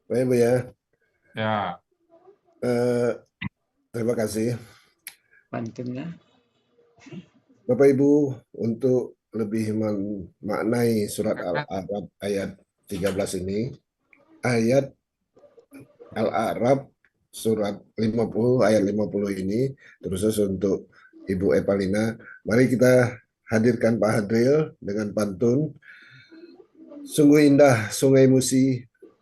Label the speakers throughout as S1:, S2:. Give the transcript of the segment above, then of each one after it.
S1: Baik, Bu ya.
S2: Ya,
S1: Eh, Terima kasih
S3: Pantunnya.
S1: Bapak Ibu untuk lebih memaknai surat Al-A'raf ayat 13 ini. Ayat Al-A'raf surat 50 ayat 50 ini terus untuk Ibu Evalina. Mari kita hadirkan Pak Hadril dengan pantun. Sungguh indah Sungai Musi,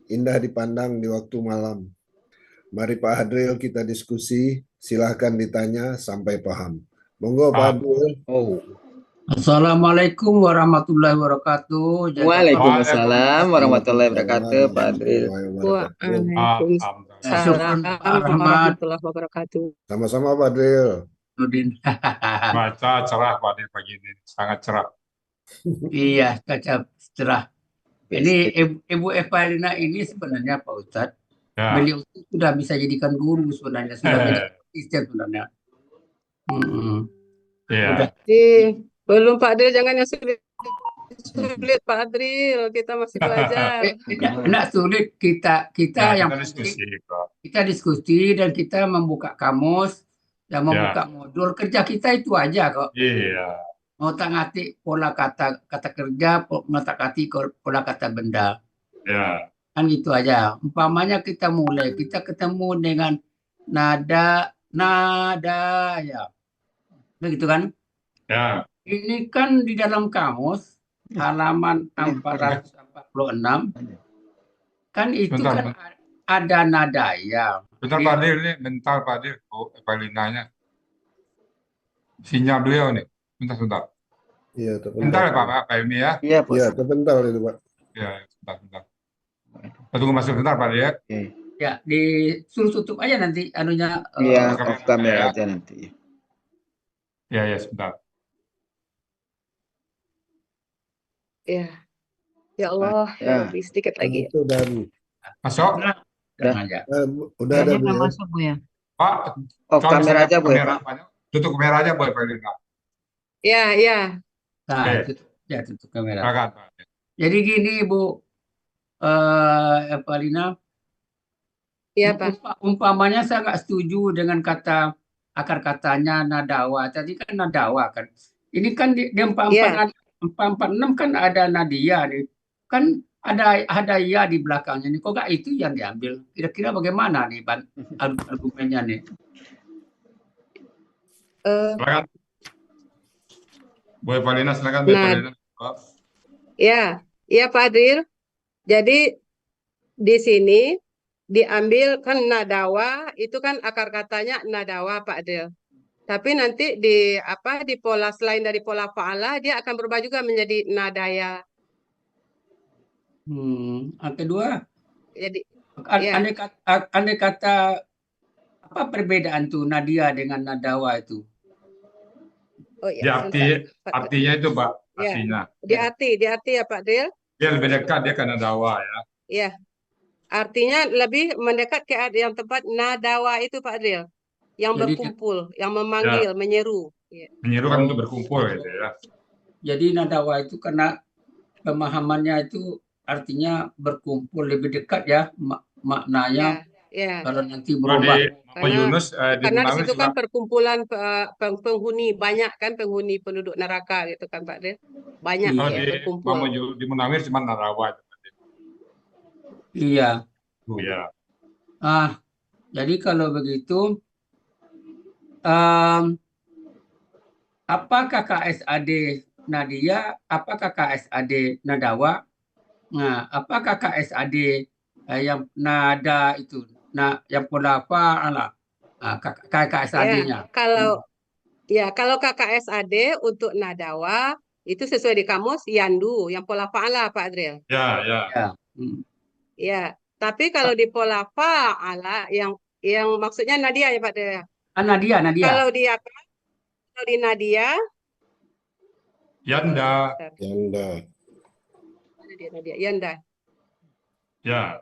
S1: indah dipandang di waktu malam. Mari Pak Hadril kita diskusi, silahkan ditanya sampai paham. Monggo Pak Hadril.
S3: Oh.
S4: Assalamualaikum warahmatullahi wabarakatuh.
S3: Waalaikumsalam warahmatullahi wabarakatuh, Pak Adril.
S4: Syukur
S5: Waalaikumsalam
S4: Pak Rahmat.
S5: warahmatullahi wabarakatuh.
S1: Sama-sama Pak Hadril.
S4: Nudin.
S2: baca cerah pada pagi ini, sangat cerah.
S4: Iya, kaca cerah. Ini Ibu Evalina ini sebenarnya Pak Ustadz,
S2: Ya,
S4: beliau itu sudah bisa jadikan guru sebenarnya, sudah menjadi asisten sebenarnya.
S2: ya.
S4: Udah.
S5: Belum Pak Adril, jangan yang sulit Pak Adril, kita masih belajar.
S4: Enggak sulit kita
S2: Ya,
S4: yang
S2: kita diskusi kok.
S4: kita diskusi dan kita membuka kamus dan membuka modul kerja kita itu aja kok.
S2: Iya,
S4: Ngotak-ngatik pola kata kerja, ngotak-ngatik pola kata benda.
S2: ya,
S4: Kan gitu aja. Umpamanya kita mulai, kita ketemu dengan nada ya. Begitu kan?
S2: ya.
S4: Ini kan di dalam kamus halaman 446 kan itu
S2: Bentar,
S4: kan ada nada ya.
S2: bentar Pak Adil nih, bentar Pak Adil. Oh, Evalinanya. Sinyal beliau nih. Bentar.
S1: Iya,
S2: Bentar
S1: terbentar.
S2: ya Pak Ilmi ya.
S3: Iya, Pak.
S1: Iya, terbentar itu Pak.
S2: Ya, bentar. Kita tunggu masuk bentar Pak Adil ya.
S4: Ya, disuruh tutup aja nanti anunya.
S3: Iya,
S2: kamera
S3: off kamera
S2: ya.
S3: aja nanti.
S2: Ya, sebentar.
S5: Ya, ya Allah,
S3: Ya.
S5: lebih sedikit lagi.
S1: Itu dan
S2: Masuk?
S4: Aja.
S1: udah ada Bu ya.
S5: Masuk Bu ya.
S2: Pak,
S3: Off
S2: coba
S3: kamera aja, Bu ya,
S2: kamera,
S3: Pak.
S2: tutup kamera aja Bu Evalina.
S5: Ya.
S4: Nah,
S2: Oke.
S4: tutup kamera.
S2: Silakan Pak.
S4: Jadi gini Bu Evalina,
S5: Iya Pak.
S4: umpamanya saya nggak setuju dengan kata akar katanya nadawa. Tadi kan nadawa kan. Ini kan di 446 kan ada nadia nih. Kan ada ya di belakangnya nih. Kok nggak itu yang diambil? Kira-kira bagaimana nih argumennya nih?
S2: Silakan. Bu Evalina, silakan Bu Evalina.
S5: Ya Pak Adril. Jadi di sini diambil kan nadawa, itu kan akar katanya nadawa Pak Adril. Tapi nanti di pola selain dari pola fa'ala dia akan berubah juga menjadi nadaya.
S4: Yang kedua,
S5: Jadi
S4: andai kata apa perbedaan tuh nadia dengan nadawa itu?
S5: oh ya,
S2: Artinya itu Pak, artinya.
S5: Di arti ya Pak Adril.
S2: Dia lebih dekat dia karena dawa ya.
S5: Ya. Artinya lebih mendekat ke yang tempat nadawa itu Pak Adril. Yang
S4: Jadi,
S5: berkumpul, yang memanggil, menyeru. Ya.
S2: Menyeru kan untuk berkumpul gitu ya.
S4: Jadi nadawa itu karena pemahamannya itu artinya berkumpul lebih dekat ya maknanya.
S5: Ya.
S4: Kalau nanti berubah.
S5: Karena di situ kan perkumpulan penghuni banyak kan, penghuni penduduk neraka gitu kan Pak Adril. Banyak berkumpul.
S2: Di Munawir cuma narawa.
S4: Iya.
S2: Ya.
S4: Jadi kalau begitu apakah KSAD Nadia, apakah KSAD Nadawa? Nah, apakah KSAD yang nada itu? Nah, yang pola fa'ala. KSAD-nya.
S5: Kalau KKSAD untuk nadawa itu sesuai di kamus yandu, yang pola fa'ala Pak Adril. Ya, tapi kalau di pola fa'ala yang maksudnya nadia ya Pak Adril.
S4: Nadia.
S5: Kalau di nadia
S2: Yanda.
S5: Yanda.
S2: Ya.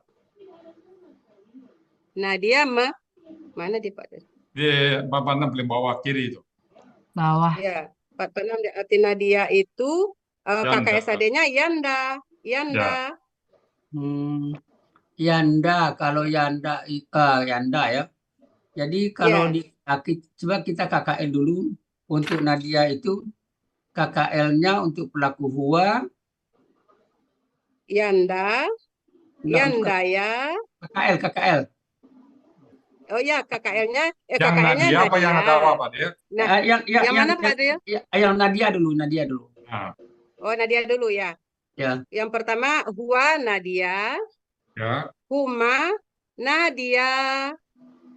S5: Nadia mana di Pak Adril?
S2: Di papan paling bawah kiri itu.
S5: Bawah. Ya, 46 di arti nadia itu KKSAD-nya Yanda.
S2: Ya.
S4: Yanda, kalau Yanda, Yanda ya. Jadi kalau coba kita KKL dulu untuk Nadia itu KKL-nya untuk pelaku huwa,
S5: Yanda, Yandaya.
S4: KKL.
S5: Oh ya, KKL-nya
S2: Yang Nadia apa yang
S5: Nadia.
S2: Nadawa, Pak Adil?
S5: Nah, yang mana Pak Adil?
S4: Yang Nadia dulu.
S2: Nah,
S5: Oh, Nadia dulu ya.
S4: Ya.
S5: Yang pertama huwa Nadia,
S2: ya,
S5: huma Nadia,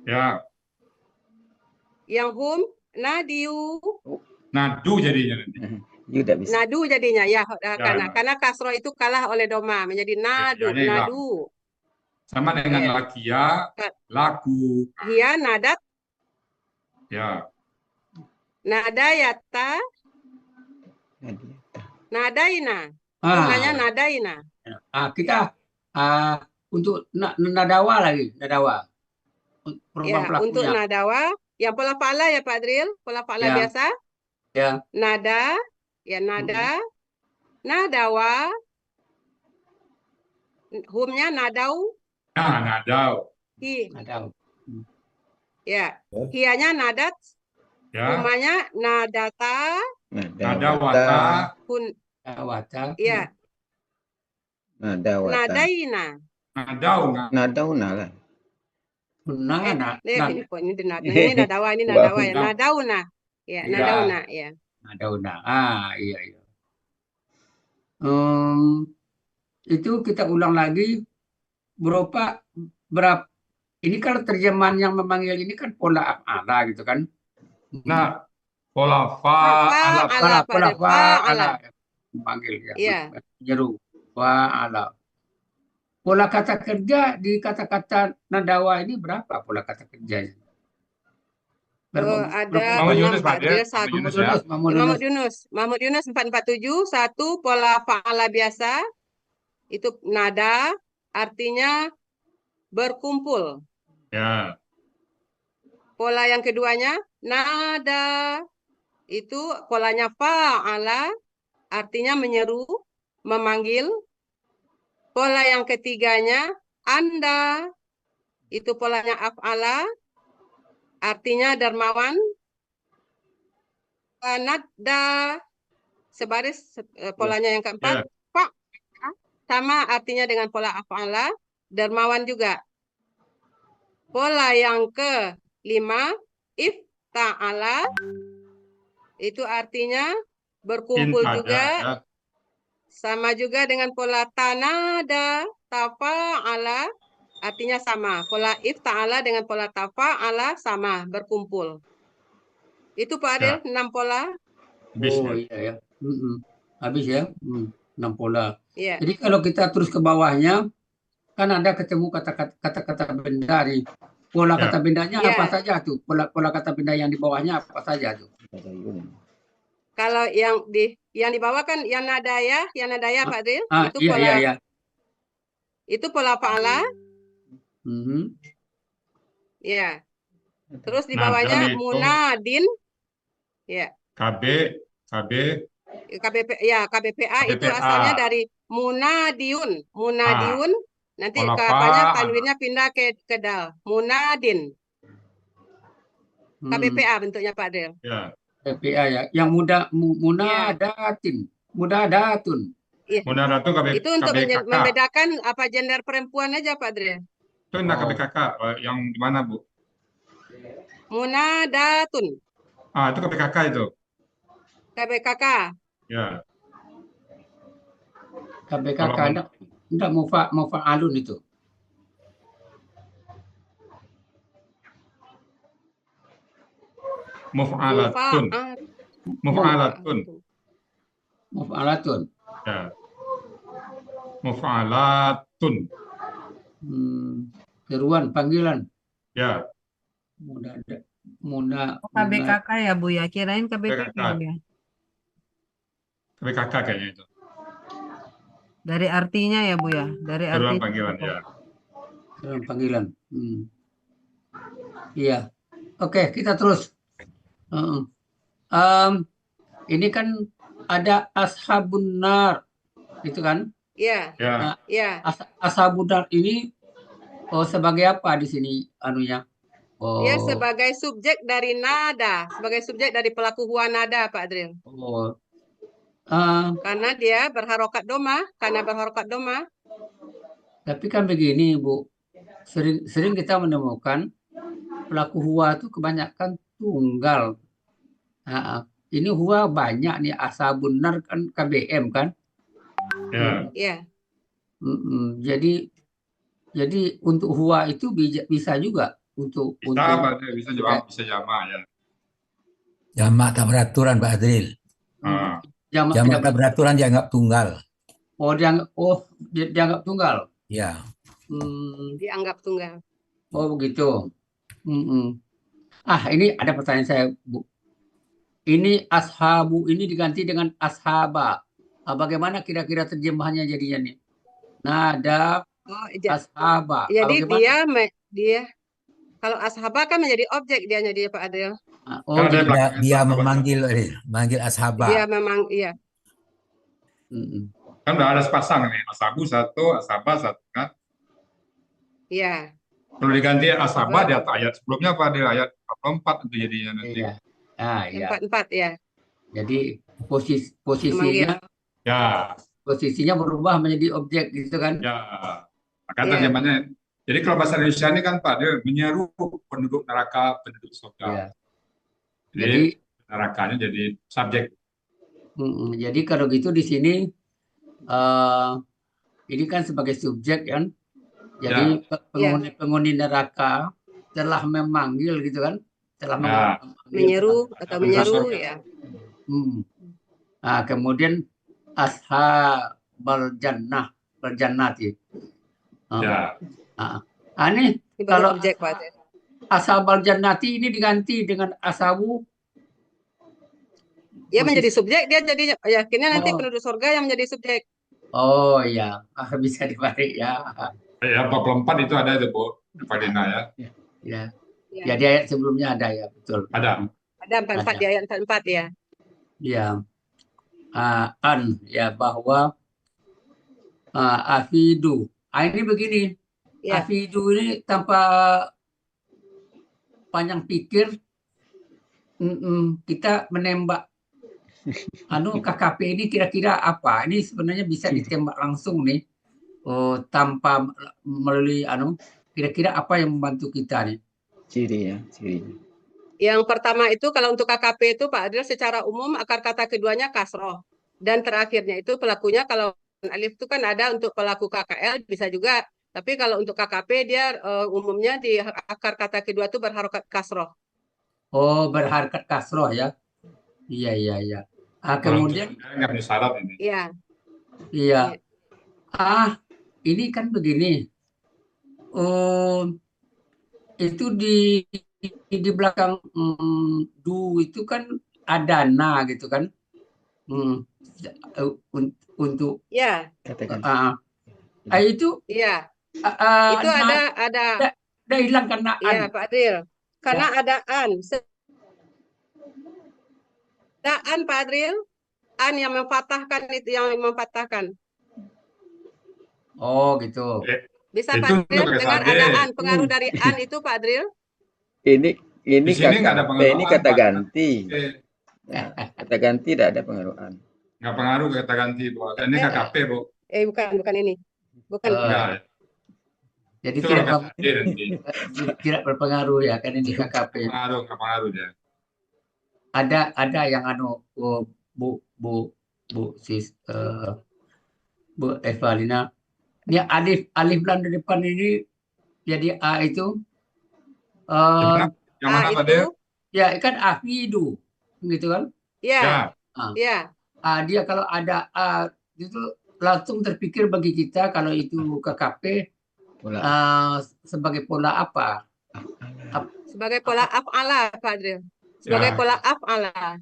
S2: ya.
S5: yang hum Nadiu,
S2: Nadu jadinya nanti.
S3: Tidak bisa.
S5: nadu jadinya ya,
S2: Ya.
S5: karena kasro itu kalah oleh doma menjadi nadu,
S2: Ya, hilang.
S5: nadu.
S2: Sama dengan
S5: Ya.
S2: lakia, laku.
S5: Hia nadat,
S2: Ya,
S5: nadayata, nadaina. Jumlahnya nadaina.
S4: Kita untuk nadawa lagi, nadawa.
S5: Ya, untuk nadawa, yang pola fa'ala ya Pak Dril, pola fa'ala
S4: Ya.
S5: biasa.
S4: Ya.
S5: Nada, ya nada, nadawa, humnya nadau,
S2: nah, nadau.
S4: Nadau.
S5: Ya, hianya nadat,
S2: Ya,
S5: humanya nadata,
S2: nadawata.
S4: Nadawata.
S5: ya,
S3: Nadawata.
S5: nadaina.
S3: Nadauna kan.
S5: Ini nadawa ya, nadauna. Ya,
S2: Iya.
S5: nadauna ya.
S4: Nadauna. Iya. Itu kita ulang lagi berapa ini kalau terjemahan yang memanggil ini kan pola af'ala gitu kan.
S2: Nah, pola fa'ala.
S4: Pola fa'ala memanggil ya.
S5: Iya.
S4: Menyeru fa'ala. Pola kata kerja di kata-kata nadawa ini berapa pola kata kerjanya?
S5: Ada
S2: Mahmud
S5: 6
S2: Yunus, Pak
S5: Pak Dril,
S2: Adil.
S5: satu.
S4: Mahmud
S5: Yunus 447, satu pola fa'ala biasa, itu nada, artinya berkumpul.
S2: Ya.
S5: Pola yang keduanya, nada, itu polanya fa'ala, artinya menyeru, memanggil. Pola yang ketiganya, Anda, itu polanya af'ala, artinya dermawan. Nada, sebaris, polanya yang keempat, fa, sama artinya dengan pola af'ala, dermawan juga. Pola yang kelima, ifta'ala, itu artinya berkumpul juga,
S2: Ya.
S5: sama juga dengan pola tanada, tafa'ala, artinya sama. Pola ifta'ala dengan pola tafa'ala sama, berkumpul. Itu Pak Adil, 6 pola.
S4: Iya ya. Habis ya. 6 pola.
S5: Iya.
S4: Jadi kalau kita terus ke bawahnya, kan ada ketemu kata-kata benda nih. Pola kata bendanya apa saja tuh? Pola kata benda yang di bawahnya apa saja tuh?
S5: Kalau yang di bawah kan yang nadaya Pak Adil, itu
S4: iya,
S5: pola
S4: iya.
S5: itu pola fa'ala. Ya. Terus di bawahnya munadin. Ya. KBPA itu asalnya dari munadiun. Nanti kapalnya tanwinnya pindah ke dal. Munadin. KBPA bentuknya Pak Del.
S2: Ya.
S4: KBPA ya. Yang munadatin. Mudadatun.
S5: Iya.
S2: Mudadatun
S5: Itu untuk membedakan apa gender perempuan aja Pak Del.
S2: Itu enggak KBKK yang di mana, Bu?
S5: Munadatun.
S2: Itu KBKK itu.
S5: KBKK.
S2: Ya.
S4: KBKK enggak mufa'alun itu. Mufa'alatun.
S2: Ya. Mufa'alatun.
S4: Seruan panggilan.
S2: Ya.
S6: KBKK ya Bu ya, kirain KBPK ya.
S2: KBKK kayaknya itu.
S6: Dari artinya ya Bu ya, dari arti
S2: panggilan ya.
S4: Seruan panggilan. Iya. Oke, kita terus. Ini kan ada ashabun nar, itu kan?
S5: Ya,
S2: Ya.
S5: ya.
S4: Ashabun ini sebagai apa di sini anunya?
S5: Dia
S4: Oh,
S5: sebagai subjek dari nada, sebagai subjek dari pelaku huwa nada, Pak Adril.
S4: oh. Ah,
S5: Karena dia berharokat doma,
S4: tapi kan begini, Bu. Sering kita menemukan pelaku huwa itu kebanyakan tunggal. Nah, ini huwa banyak nih, ashabun nar kan KBM kan.
S2: Ya.
S5: Ya.
S4: Jadi untuk huwa itu bisa juga untuk
S2: Bisa, Pak Adil, bisa jamak ya.
S7: Jamak tak beraturan, Pak Adril.
S4: jamak
S7: Jamak
S4: tidak
S7: tak beraturan dianggap tunggal.
S4: dianggap tunggal.
S7: Ya.
S5: Dianggap tunggal.
S4: Oh begitu. Ini ada pertanyaan saya, Bu. Ini ashabu ini diganti dengan ashaba. Bagaimana kira-kira terjemahannya jadinya nih? Nada ashaba.
S5: Jadi
S4: Bagaimana?
S5: dia kalau ashaba kan menjadi objek dia Pak Adril.
S4: Oh,
S2: Kan ada
S4: gitu.
S2: belakangnya
S7: Dia
S2: sahabat.
S7: manggil ashaba.
S5: Dia memang iya.
S2: Kan udah ada sepasang nih, ashabu satu, ashabah satu kan.
S5: Iya.
S2: Perlu diganti ashabah di atas ayat sebelumnya apa di ayat 44 itu jadinya nanti.
S4: Iya. Iya.
S5: 44 ya.
S4: Jadi
S5: Memanggil.
S4: posisinya berubah menjadi objek gitu kan?
S2: Ya, maka
S5: Iya.
S2: terjemahnya. Jadi kalau bahasa Indonesia ini kan Pak, dia menyeru penduduk neraka, penduduk surga.
S4: Iya.
S2: Jadi nerakanya jadi subjek.
S4: Jadi kalau gitu di sini ini kan sebagai subjek kan. Jadi penghuni neraka telah memanggil gitu kan? Telah
S5: menyeru atau menyeru ya.
S4: Nah, kemudian ashabal jannati.
S2: Ya.
S4: Ini kalau
S5: objek, Pak Adril.
S4: ashabal jannati ini diganti dengan ashabu.
S5: Dia menjadi subjek, dia jadi yakinnya nanti penduduk surga yang menjadi subjek.
S4: Oh iya, bisa dibalik ya.
S2: Ya, 44 itu ada itu Bu, Pak Dina ya.
S4: Ya. Ya, di ayat sebelumnya ada ya, betul.
S2: Ada.
S5: Ada 44 di ayat 44 ya.
S4: Ya. Bahwa afidu. Ini begini.
S5: Ya.
S4: Afidu ini tanpa panjang pikir kita menembak KKP ini kira-kira apa? Ini sebenarnya bisa ditembak langsung nih. Tanpa melalui kira-kira apa yang membantu kita nih?
S3: Cirinya.
S5: Yang pertama itu kalau untuk KKP itu Pak Adril secara umum akar kata keduanya kasroh. Dan terakhirnya itu pelakunya kalau alif itu kan ada untuk pelaku KKL bisa juga. Tapi kalau untuk KKP dia umumnya di akar kata kedua itu berharokat kasroh.
S4: Oh, berharokat kasroh ya. Iya. Kemudian
S2: nggak ada syarat ini.
S4: Iya. Ini kan begini. Itu di belakang du itu kan ada na gitu kan. Untuk itu
S5: itu ada
S4: hilang karena
S5: iya Pak Adril karena ada an Pak Adril, an yang memfatahkan itu yang mematahkan.
S4: Oh gitu.
S5: Bisa Pak Adril dengar ada an, pengaruh dari an itu Pak Adril?
S3: Ini kata ganti. Kata ganti tidak ada pengaruh an.
S2: Nggak pengaruh kata ganti, Bu. Ini KKP, Bu.
S5: Bukan ini. Bukan.
S4: Jadi tidak berpengaruh ya, kan ini KKP.
S2: Nggak pengaruh ya.
S4: Ada yang Bu Evalina. Ini alif lam di depan ini jadi a itu.
S2: Yang mana tadi?
S4: Ya kan afidu, gitu kan?
S5: Iya. Dia
S4: kalau ada a itu langsung terpikir bagi kita kalau itu KKP sebagai pola apa?
S5: Sebagai pola af'ala, Pak Adril. Sebagai pola af'ala.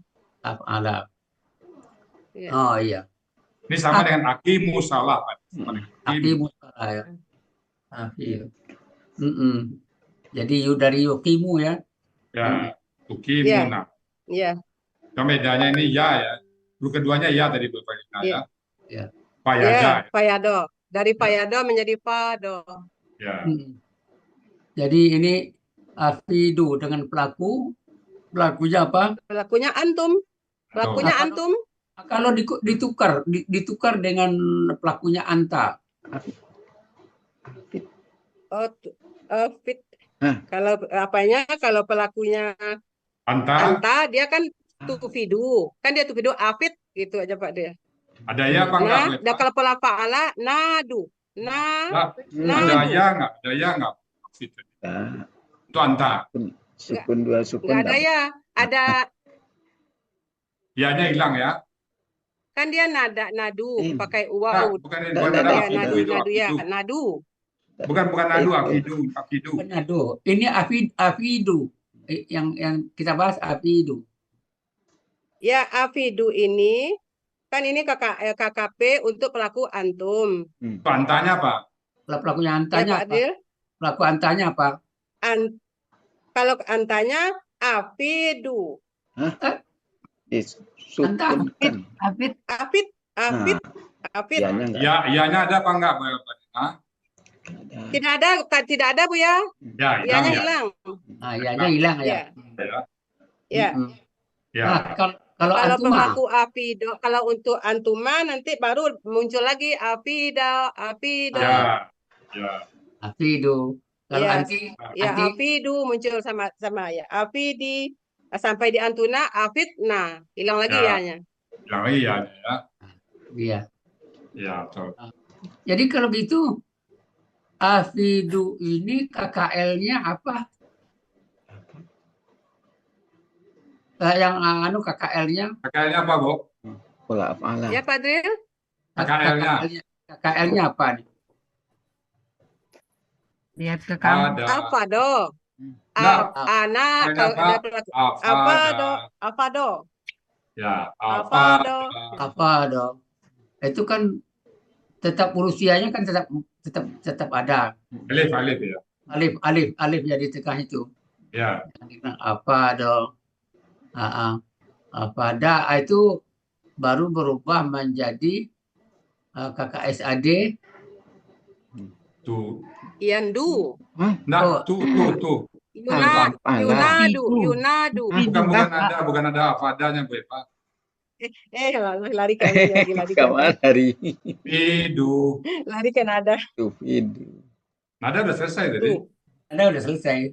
S4: Oh iya.
S2: Ini sama dengan aqimus shalah, Pak.
S4: Aqimus shalah ya. Jadi dari yuqimu ya.
S2: Ya, yuqimu.
S5: Iya.
S2: Cuma bedanya ini ya. Dulu keduanya ya tadi Bapak ya.
S4: Ya.
S2: Fayada.
S5: Ya, fayado. Dari fayado menjadi fado.
S2: Ya.
S4: Jadi ini afidu dengan pelakunya apa?
S5: Pelakunya antum. Pelakunya
S4: Apa?
S5: antum.
S4: Kalau ditukar dengan pelakunya anta.
S5: Oh, fit. Kalau apanya? Kalau pelakunya anta, dia kan tufidu. Kan dia tufidu afid gitu aja Pak dia.
S2: Ada ya apa enggak?
S5: Nah, dan kalau pola fa'ala nadu. Nah,
S2: Ada ya enggak? Ada ya enggak? Itu anta.
S3: Sukun dua sukun.
S5: nggak ada ya. Ada
S2: Ya-nya hilang ya.
S5: kan dia nadu pakai waw.
S2: Bukan
S3: Nggak
S2: ada
S3: ada.
S5: Ya,
S2: afidu itu
S5: nadu ya,
S2: afidu.
S5: nadu.
S2: Bukan nadu, afidu.
S4: Nado. Ini afidu. Yang kita bahas afidu.
S5: Ya, afidu ini kan ini KKP untuk pelaku antum.
S2: Antanya apa?
S4: Pelakunya
S5: Ya,
S4: antanya
S5: Pak
S4: apa?
S5: Adil.
S4: Pelaku antanya apa?
S5: Kalau antanya afidu.
S3: Sukun kan.
S6: Afid,
S5: Afid.
S3: Ianya enggak
S2: Ya-nya ada apa enggak? Hah?
S3: ada.
S5: Tidak ada Bu ya.
S2: Ya,
S5: Ianya
S2: ya.
S5: hilang.
S4: Ya-nya hilang ya.
S5: Ya.
S2: Ya.
S4: Nah, kalau
S5: Kalau
S4: antuma,
S5: pelaku afido, kalau untuk antuma nanti baru muncul lagi afido.
S2: Ya.
S4: afidu. Kalau
S5: Ya.
S4: anti,
S5: Ya, afidu muncul sama ya. Afidi sampai di antuna afidna. Hilang lagi
S2: Ya.
S5: ianya.
S2: Hilang lagi ya.
S4: iya.
S2: Ya, betul.
S4: Jadi kalau gitu, afidu ini KKL-nya apa? Yang KKL-nya
S2: KKL-nya apa, Bu?
S3: Pola afala.
S5: Ya, Pak Dril.
S2: KKL-nya.
S4: KKL-nya apa nih?
S6: lihat ke kamu.
S2: Ada.
S5: Afado.
S2: Nah,
S5: Ana kalau
S2: apa?
S5: ada pelaku afado. Afado.
S2: Ya,
S5: Afado.
S4: Apa dong? Itu kan tetap urusianya kan tetap ada.
S2: Alif ya.
S4: Alif jadi tengah itu.
S2: Ya.
S4: Apa dong? Apa da itu baru berubah menjadi KKSAD.
S2: Tuh.
S5: Yandu.
S2: Nah, tuh.
S5: Yunadu.
S2: Bukan ada afadanya, Bu Eva.
S5: Lari ke lagi
S3: Kapan hari
S2: Fidu.
S5: lari ke nada.
S3: tufidu.
S2: Nada udah selesai tadi.
S4: Anda udah selesai.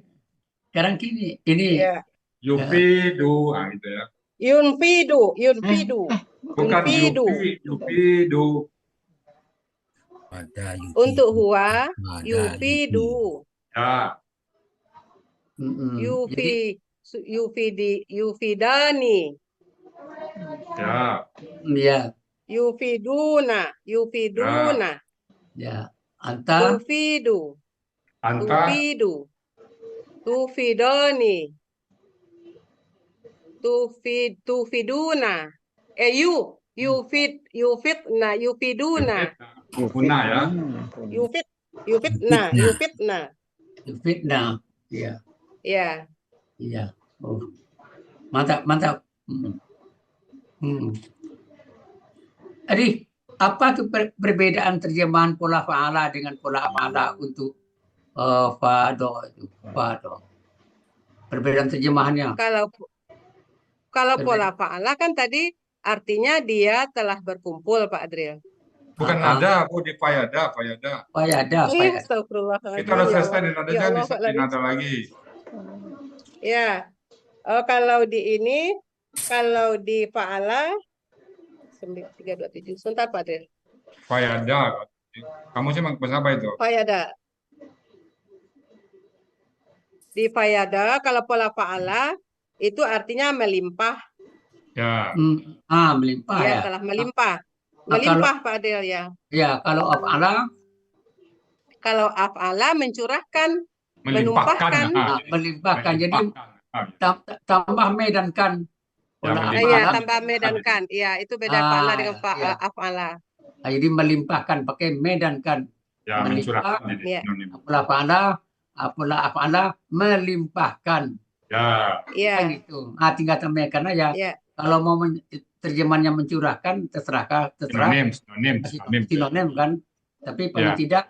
S4: Sekarang ini
S5: Ya.
S2: Yufidu, gitu ya.
S5: Yunfidu.
S2: Bukan yufidu.
S7: Ada yufidu.
S5: Untuk huwa
S7: Ada
S5: yufidu.
S2: Ya.
S5: Yufidani.
S2: Ya.
S4: ya
S5: Yufiduna.
S4: ya anta
S5: Tufidu.
S2: Anta.
S5: Tufidoni. Tufiduna. Yufidna. Yufiduna.
S2: Guna ya.
S5: Yufidna.
S4: fitnah. Ya.
S5: Ya.
S4: Oh. Mantap. Jadi apa tuh perbedaan terjemahan pola fa'ala dengan pola af'ala untuk fado itu? Fado. Perbedaan terjemahannya.
S5: Kalau pola fa'ala kan tadi artinya dia telah berkumpul Pak Adril.
S2: Bukan nada, Bu, di fayada.
S4: Fayada.
S5: Astagfirullahaladzim.
S2: Kita udah selesai di nada,
S5: Ya
S2: jangan
S5: Allah, Pak
S2: di nada lagi.
S5: Ya. Kalau di fa'ala 327. Sebentar Pak Adril.
S2: Fayada. Kamu sih bahasa apa itu?
S5: Fayada. Di fayada kalau pola fa'ala itu artinya melimpah.
S2: Ya.
S4: Melimpah
S5: Ya,
S4: ya.
S5: telah melimpah.
S4: Nah,
S5: Melimpah Pak Adil ya.
S4: Ya, kalau af'ala
S5: Kalau af'ala mencurahkan,
S2: Melimpahkan.
S4: melimpahkan. Jadi tambah medankan. Pola
S5: ya,
S4: af'ala.
S5: tambah medankan. Ya, itu beda fa'ala dengan
S4: ya.
S5: af'ala.
S4: Jadi melimpahkan pakai medankan.
S2: Ya,
S4: Melimpah.
S2: mencurahkan.
S5: Ya.
S4: Pola af'ala melimpahkan.
S2: Ya.
S5: Ya.
S4: Kan gitu. Tinggal tambahkan aja.
S5: Ya.
S4: Kalau mau terjemahannya mencurahkan, terserah.
S2: Sinonim.
S4: Sinonim kan. Tapi paling
S2: Ya.
S4: tidak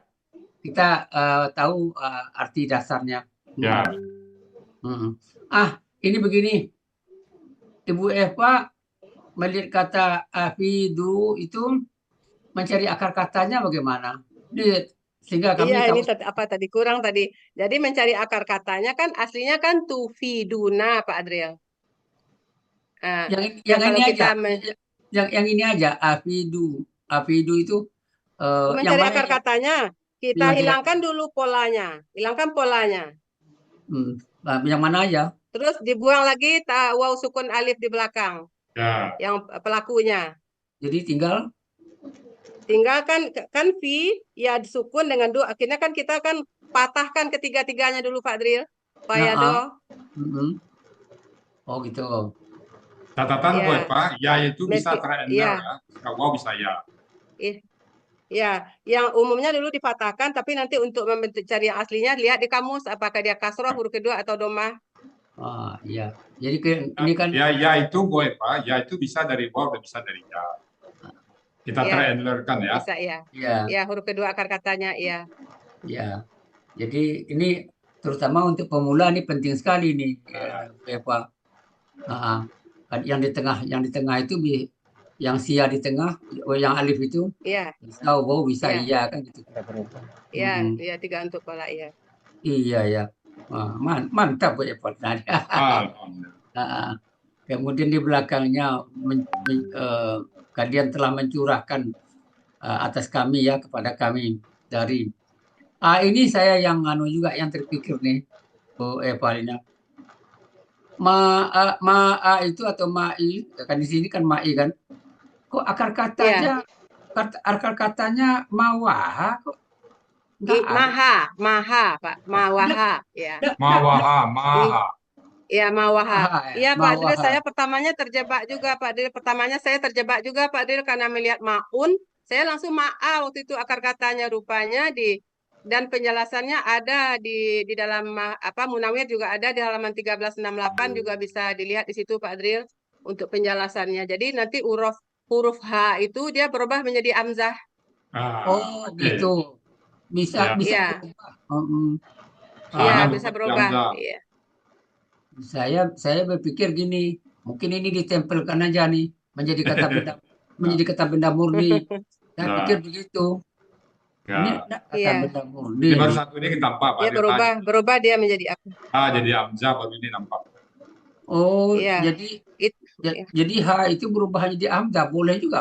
S4: kita tahu arti dasarnya.
S2: Ya.
S4: Ini begini. Ibu Eva melihat kata afidu itu mencari akar katanya bagaimana? Sehingga kami
S5: Iya,
S4: tahu.
S5: ini apa tadi kurang tadi. Jadi mencari akar katanya kan aslinya kan tufiduna, Pak Adriel. Nah,
S4: Yang
S5: kalau
S4: ini
S5: kita
S4: aja. Yang ini aja afidu. Afidu itu yang
S5: mencari
S4: mana
S5: akar
S4: yang-
S5: katanya, kita
S4: yang-
S5: hilangkan dulu polanya. Hilangkan polanya.
S4: yang mana aja?
S5: Terus dibuang lagi waw sukun alif di belakang.
S2: Ya.
S5: Yang pelakunya.
S4: Jadi tinggal
S5: kan fi ya sukun dengan do. Akhirnya kan kita kan patahkan ketiga-tiganya dulu Pak Adriel. Fayado.
S4: Oh gitu.
S2: Catatan
S5: Ya.
S2: Bu Eva, ya itu bisa
S5: Meski-
S2: triangle
S5: ya.
S2: ya. Wow bisa ya.
S5: Ya, yang umumnya dulu dipatahkan, tapi nanti untuk cari yang aslinya lihat di kamus apakah dia kasroh huruf kedua atau domah.
S4: Iya. Jadi ini kan
S2: Ya itu Bu Eva, ya itu bisa dari wow dan bisa dari ya. Kita
S5: Ya.
S2: trianglekan ya.
S5: Bisa ya.
S4: ya.
S5: Ya, huruf kedua akar katanya ya.
S4: Ya. Jadi ini terutama untuk pemula ini penting sekali nih, Eva. Yang di tengah itu yang sia di tengah, yang alif itu
S5: Iya,
S4: tahu bahwa bisa
S5: Ya.
S4: iya kan gitu.
S5: iya, iya tiga untuk pola ya.
S4: Iya ya. Mantap Bu Eva.
S2: Alhamdulillah.
S4: Kemudian di belakangnya kalian telah mencurahkan atas kami ya, kepada kami dari ini saya yang juga yang terpikir nih Bu Evalina. Ma itu atau ma'i kan di sini kan ma'i kan. Kok akar katanya akar katanya mawaha kok enggak ada.
S5: Maha, Pak. Mawaha, ya.
S2: Maha.
S5: Ya, mawaha. Iya, Pak Adil,
S4: Mawaha.
S5: saya pertamanya terjebak juga, Pak Adil. Pak Adil, karena melihat maun, saya langsung ma'a waktu itu akar katanya rupanya dan penjelasannya ada di dalam Munawir juga ada di halaman 1368 juga bisa dilihat di situ Pak Adil untuk penjelasannya. Jadi nanti huruf H itu dia berubah menjadi hamzah.
S4: Oh, gitu. Bisa
S5: Iya.
S4: berubah.
S5: Iya, bisa berubah. Iya.
S4: Saya berpikir gini, mungkin ini ditempelkan aja nih menjadi kata benda murni. Saya pikir begitu. Ini kata benda murni.
S2: Ini baru satu ini tampak Pak.
S5: Ya, berubah dia menjadi apa?
S2: Jadi hamzah baru ini nampak.
S4: Oh,
S5: Iya.
S4: jadi H itu berubah jadi hamzah, boleh juga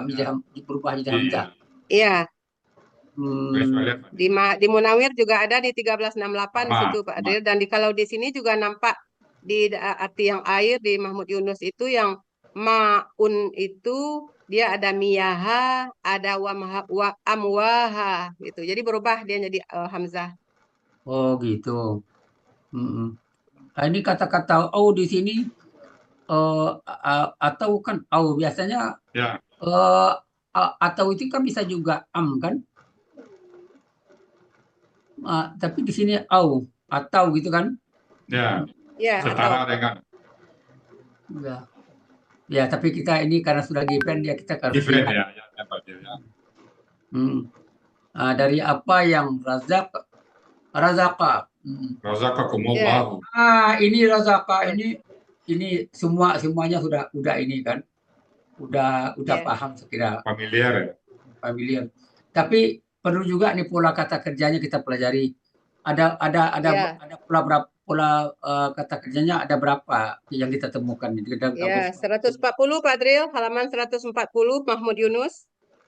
S4: berubah jadi hamzah.
S5: Iya.
S2: Hmm.
S5: Di Munawir juga ada di 1368 di situ Pak Adil, dan kalau di sini juga nampak di arti yang air di Mahmud Yunus itu yang maun itu dia ada miyaha, ada wa amwaha gitu. Jadi berubah dia jadi hamzah.
S4: Oh, gitu. Ini kata-kata au di sini atau kan au biasanya atau itu kan bisa juga kan? Tapi di sini au atau gitu kan?
S2: Ya, setara dengan.
S4: Ya, tapi kita ini karena sudah given ya kita harus
S2: given ya.
S4: Dari apa yang razaka.
S2: Razaqakumullahu.
S4: Ini razaka ini semuanya sudah ini kan. Udah paham sekira.
S2: Familiar.
S4: Tapi perlu juga nih pola kata kerjanya kita pelajari. Ada pola kata kerjanya ada berapa yang kita temukan di dalam
S5: 140 Pak Adril, halaman 140 Mahmud Yunus.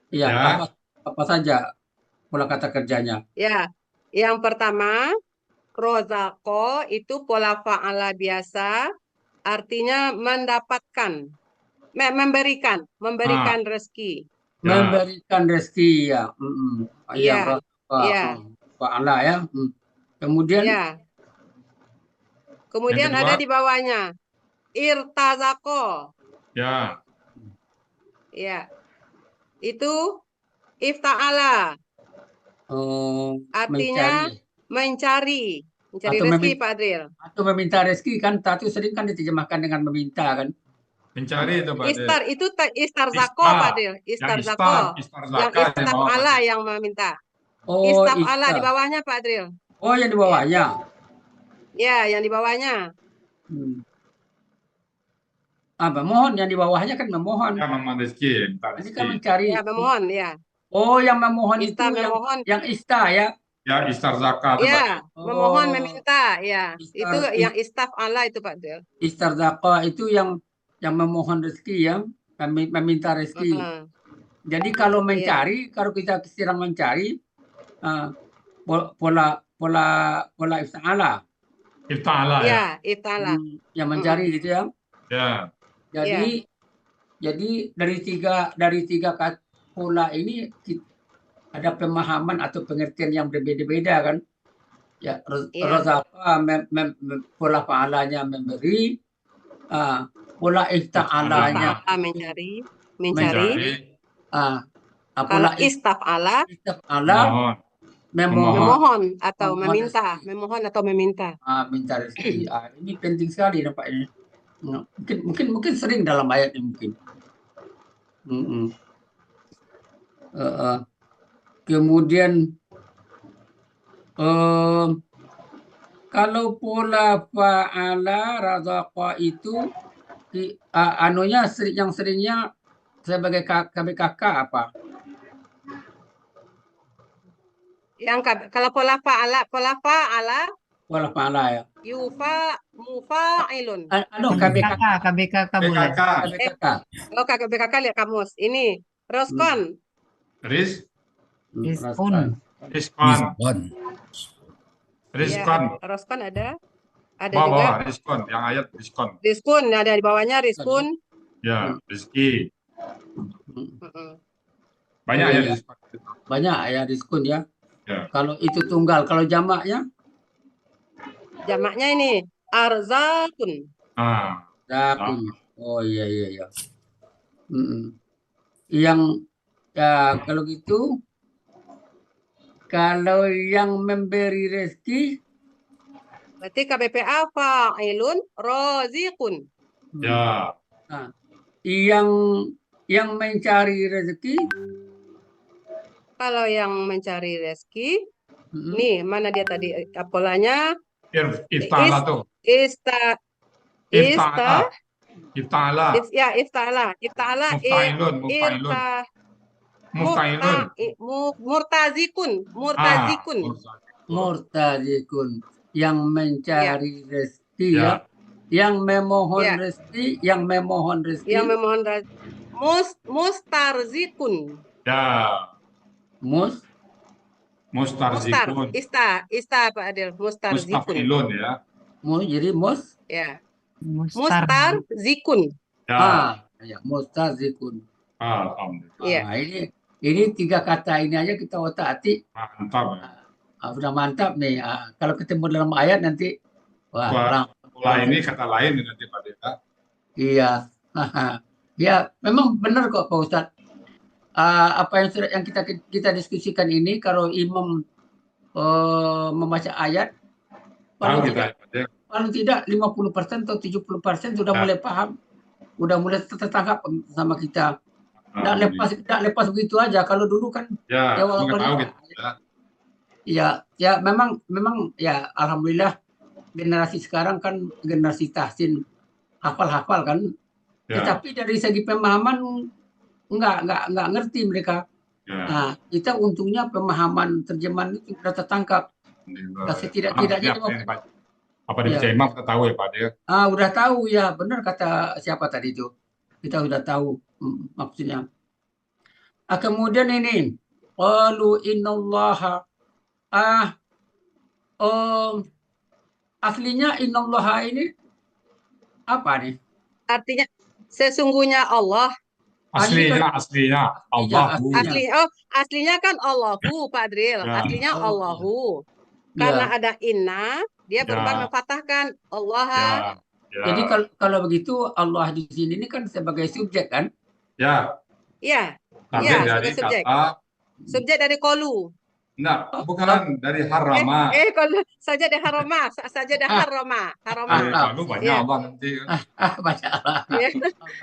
S4: Iya, apa saja pola kata kerjanya? Ya,
S5: yang pertama rozako itu pola fa'ala biasa, artinya mendapatkan, memberikan rezeki.
S4: Memberikan rezeki ya.
S5: Iya.
S4: Fa'ala ya.
S5: Kemudian ada di bawahnya irtazako.
S2: Ya.
S5: Itu ifta'ala. Artinya mencari rezeki Pak Adril.
S4: Atau meminta rezeki kan, itu sering kan diterjemahkan dengan meminta kan.
S2: Mencari itu Pak De.
S5: Istar itu istar zako
S2: Istar.
S5: Pak Dil.
S2: Yang
S5: Istar
S2: istar,
S5: zako.
S2: istar
S5: Yang
S2: zakat yang
S5: istaf
S2: bawah Pak
S5: Allah
S2: De.
S5: yang meminta.
S4: Oh,
S5: Istaf Allah di
S4: istar.
S5: bawahnya Pak Dril.
S4: Oh, yang di bawahnya.
S5: Ya, yang di bawahnya.
S4: Hmm. Memohon yang di bawahnya kan memohon.
S2: Ya memohon rezeki, minta
S4: Ini kan
S2: rezeki.
S4: mencari.
S5: Ya, memohon ya.
S4: Oh, yang memohon itu
S5: Istaf memohon.
S4: yang ista ya.
S2: Ya istar zakat Pak De.
S5: Ya, memohon
S4: Oh,
S5: meminta ya. Itu
S4: istar,
S5: yang istaf Allah itu Pak Dril.
S4: istarzaqa itu yang memohon rezeki ya, meminta rezeki.
S5: Heeh.
S4: Jadi kalau
S5: Iya.
S4: mencari, kalau kita sedang mencari pola ifta'ala
S2: Ifta'ala ya.
S5: Ya, ifta'ala.
S4: yang mencari gitu ya.
S2: Ya.
S4: Jadi dari tiga pola ini ada pemahaman atau pengertian yang berbeda-beda kan. Ya,
S5: Iya.
S4: razaqa pola fa'alanya memberi, pola ifta'alanya
S5: Mencari.
S4: pola
S5: Kalau istaf Allah
S4: ifta'ala
S2: Mohon.
S4: memohon
S5: memohon atau
S4: Memohon
S5: meminta,
S4: rezeki.
S5: memohon atau meminta.
S4: Minta rezeki. Ini penting sekali nampaknya. Mungkin sering dalam ayat ini mungkin. Kemudian kalau pola fa'ala razaqa itu anunya yang seringnya sebagai KBKK apa?
S5: Yang kalau pola fa'ala
S4: Pola fa'ala ya.
S5: mufa'ilun.
S4: KBKK.
S6: KBKK Bu ya.
S2: PKK.
S4: KBKK.
S5: Oh, KBKK lihat kamus. Ini roskon.
S6: Riskun.
S2: Riskon.
S7: Diskon.
S2: Riskon.
S5: Ya, roskon ada. Ada
S2: Bawah,
S5: juga
S2: riskon. Yang ayat riskon.
S5: riskun, ada di bawahnya riskun.
S2: Ya, rezeki.
S5: Heeh.
S2: Banyak
S4: Oh,
S2: ya
S4: iya.
S2: riskon.
S4: Banyak ya diskon ya.
S2: Ya.
S4: Kalau itu tunggal, kalau jamaknya
S5: Jamaknya ini arzakun.
S4: zakun. Oh iya. Yang ya kalau gitu, kalau yang memberi rezeki
S5: Berarti KBPA fa'ilun rozikun.
S2: Ya.
S4: yang mencari rezeki
S5: Kalau yang mencari rezeki, nih mana dia tadi polanya?
S2: Ifta'ala tuh.
S5: Ifta'ala.
S2: Ifta'ala.
S5: Ifta'ala.
S2: Mufta'ilun.
S5: Murtazikun.
S4: murtazikun, yang mencari rezeki
S2: Ya.
S4: ya. Yang memohon
S5: Ya.
S4: rezeki,
S5: Yang memohon mustarzikun.
S2: Ya.
S4: mus
S2: Mustarzikun.
S5: Ista Pak Adil. Mustarzikun.
S2: Mustafilun ya.
S4: jadi
S5: Ya.
S6: Mustar.
S5: Mustarzikun.
S2: Ya.
S4: mustazikun.
S2: Alhamdulillah.
S5: Iya.
S4: Ini tiga kata ini aja kita otak-atik.
S2: Mantap ya.
S4: Sudah mantap nih. Kalau ketemu dalam ayat nanti
S2: Pola ini kata lain nanti Pak Deta.
S4: Iya. Ya, memang benar kok Pak Ustadz. Apa yang kita diskusikan ini, kalau imam membaca ayat,
S2: Tahu
S4: paling
S2: kita.
S4: tidak 50% atau 70% sudah mulai paham, sudah mulai tertangkap sama kita. Tidak lepas begitu aja. Kalau dulu kan
S2: Ya,
S4: walaupun
S2: nggak tahu gitu.
S4: ya memang ya alhamdulillah generasi sekarang kan generasi tahsin, hafal kan.
S2: Ya.
S4: Tetapi dari segi pemahaman nggak ngerti mereka.
S2: Ya.
S4: Nah, kita untungnya pemahaman terjemahan itu sudah tertangkap. Setidak-tidaknya
S2: apa dibaca imam kita tahu ya Pak Deta.
S4: Udah tahu ya, benar kata siapa tadi itu. Kita sudah tahu maksudnya. Kemudian ini qalu innallaha aslinya innallaha ini apa nih?
S5: Artinya sesungguhnya Allah.
S2: Aslinya Allah.
S5: Aslinya kan Allahu Pak Dril.
S2: Ya.
S5: Aslinya Allahu. Karena ada inna, dia berubah memfatahkan Allah.
S2: Ya.
S4: Jadi kalau begitu Allah di sini ini kan sebagai subjek kan?
S2: Ya.
S5: Iya.
S2: Tapi
S5: Ya,
S2: dari
S5: sebagai subjek.
S2: kata
S5: Subjek dari qalu.
S2: Enggak, bukan dari harama.
S5: Kalau saja dah haroma, saja dah haroma,
S2: Lalu banyak
S5: Ya.
S2: Allah nanti.
S4: Baca Allah.
S5: Ya.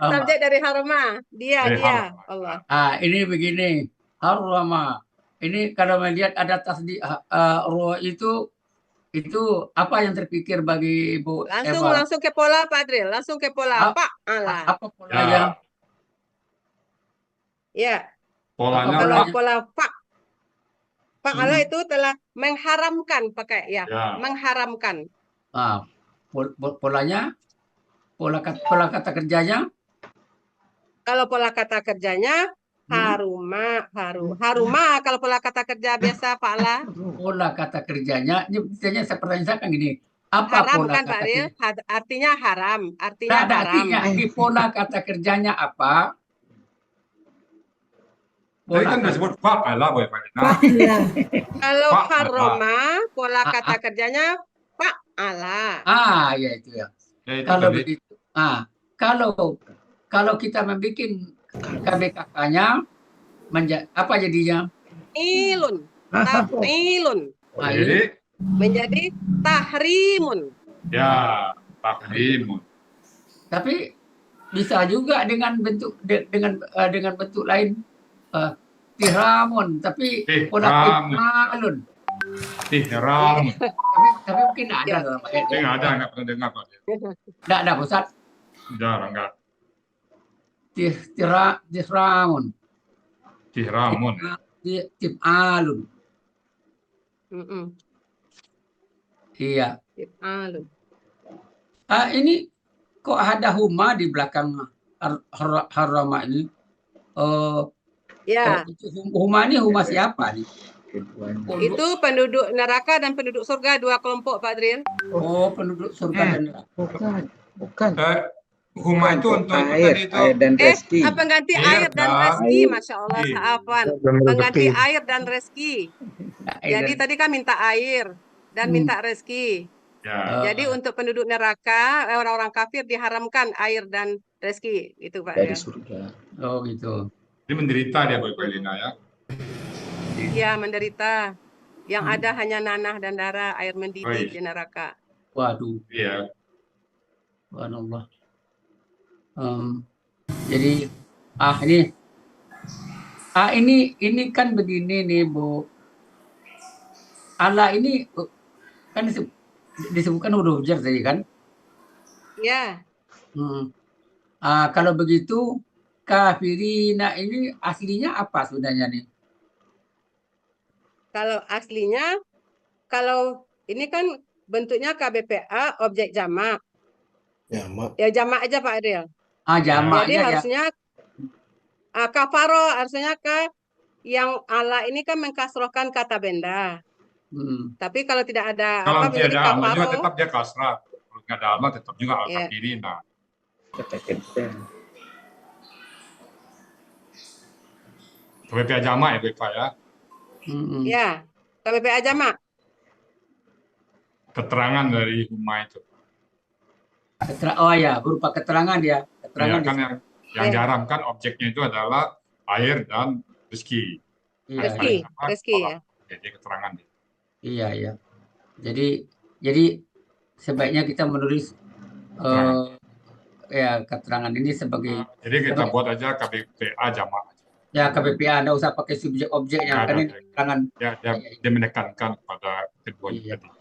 S5: Subjek dari haroma, dia,
S2: Dari
S5: dia,
S2: harama.
S5: Allah.
S4: Ini begini, harama. Ini kalau melihat ada tasdid ro itu apa yang terpikir bagi Ibu Eva?
S5: Langsung ke pola Pak Adril, langsung ke pola Pak Allah.
S4: Apa polanya?
S5: Ya,
S2: Polanya
S5: kalau
S2: Pak.
S5: pola Pak Allah itu telah mengharamkan pakai ya, mengharamkan.
S4: Polanya, pola kata kerjanya.
S5: Kalau pola kata kerjanya haruma. Kalau pola kata kerja biasa Pak Allah.
S4: Pola kata kerjanya, ini misalnya saya pertanyakan gini, apa
S5: Haram
S4: pola
S5: kan
S4: kata
S5: Pak Adril?
S4: kerja?
S5: Artinya haram,
S4: Nggak ada artinya. Di pola kata kerjanya apa?
S2: Tadi kan udah sebut Pak Allah, Boy Pak Lina.
S5: Kalau
S2: Pak
S5: haroma, pola kata kerjanya Pak Allah.
S4: Ya itu ya.
S2: Ya, itu
S4: Kalau
S2: tadi.
S4: begitu, kalau kita membuat KBKK-nya, apa jadinya?
S5: Ilun, tafilun,
S2: Jadi,
S5: menjadi tahrimun.
S2: ya, taklimun.
S4: Tapi bisa juga dengan bentuk lain, tihramun, tapi pola ifalun.
S2: Ihram.
S4: Tapi mungkin ada dalam ayat.
S2: Saya nggak ada, nggak pernah dengar Pak.
S4: Nggak ada Ustaz.
S2: Jarang nggak.
S4: Tihramun.
S2: Ihramun.
S4: Tif'alun. Iya.
S5: Tif'alun.
S4: Ini kok ada huma di belakang harama ini?
S5: Ya,
S4: Huma ini huma siapa nih?
S5: itu penduduk neraka dan penduduk surga, dua kelompok Pak Adril.
S4: Oh, penduduk surga dan neraka.
S3: Bukan.
S2: Huma itu untuk
S3: Air
S2: tadi itu.
S3: dan rezeki.
S5: Pengganti air dan rezeki, Masya Allah, Sa'afan. Pengganti air dan rezeki. Jadi tadi kan minta air dan minta rezeki.
S2: Ya.
S5: Jadi untuk penduduk neraka, orang-orang kafir diharamkan air dan rezeki, itu Pak.
S3: Dari surga.
S4: Oh gitu.
S2: Ini menderita dia Boy Pak Lina ya.
S5: Ya, menderita. Yang ada hanya nanah dan darah, air mendidih di neraka.
S4: Waduh.
S2: Iya.
S4: Subhanallah. Jadi ini kan begini nih Bu. Allah ini kan disebutkan huruf jar tadi kan?
S5: Ya.
S4: Kalau begitu kafirina ini aslinya apa sebenarnya nih?
S5: Kalau aslinya, kalau ini kan bentuknya KBPA objek jamak. Ya jamak aja Pak Adil.
S4: Jamak.
S5: Jadi harusnya kafaro, harusnya yang Allah ini kan mengkasrohkan kata benda. Tapi kalau tidak ada
S2: Kalau
S5: menjadi
S2: tidak ada amal juga
S5: kafaro,
S2: tetap dia kasrah. Kalau nggak ada amal tetap juga al-kafirina. KBPA jamak ya Pak ya.
S5: Ya, KBPA jamak.
S2: Keterangan dari huma itu.
S4: Oh ya, berupa keterangan dia. Keterangan
S2: Ya, kan yang diharamkan objeknya itu adalah air dan rezeki.
S5: Rezeki ya.
S2: Jadi keterangan.
S4: Iya. Jadi sebaiknya kita menulis keterangan ini sebagai.
S2: Jadi kita buat aja KBPA jamak.
S4: Ya KBPA, Anda usah pakai subjek objeknya kan ini keterangan.
S2: Ya, dia menekankan pada keduanya tadi.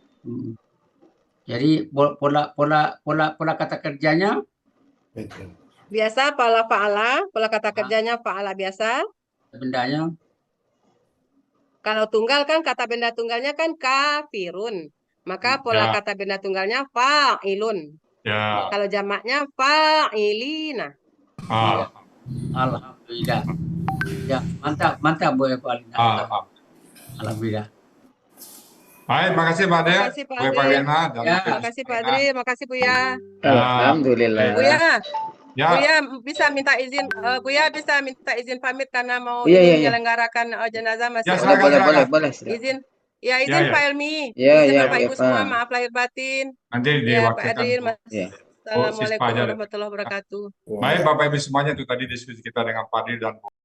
S4: Jadi pola kata kerjanya
S5: biasa pola kata kerjanya fa'ala biasa.
S4: Bendanya.
S5: Kalau tunggal kan kata benda tunggalnya kan kafirun. Maka pola kata benda tunggalnya fa'ilun.
S2: Ya.
S5: Kalau jamaknya fa'ilina.
S4: Alhamdulillah. Ya, mantap Bu Eva Lina. Alhamdulillah.
S2: Baik, makasih Pak Ade.
S5: Makasih Pak
S2: Adri.
S5: Makasih Pak Adri, makasih Buya.
S3: Alhamdulillah.
S5: Buya bisa minta izin, Buya bisa minta izin pamit karena mau menyelenggarakan jenazah masih.
S3: Boleh.
S5: Izin. Ya, izin Pak Elmi.
S3: Ya,
S5: Bapak Ibu semua, maaf lahir batin.
S2: Nanti
S5: Pak Adri,
S2: Assalamualaikum
S5: warahmatullahi wabarakatuh.
S2: Baik Bapak Ibu semuanya, itu tadi diskusi kita dengan Pak Adri dan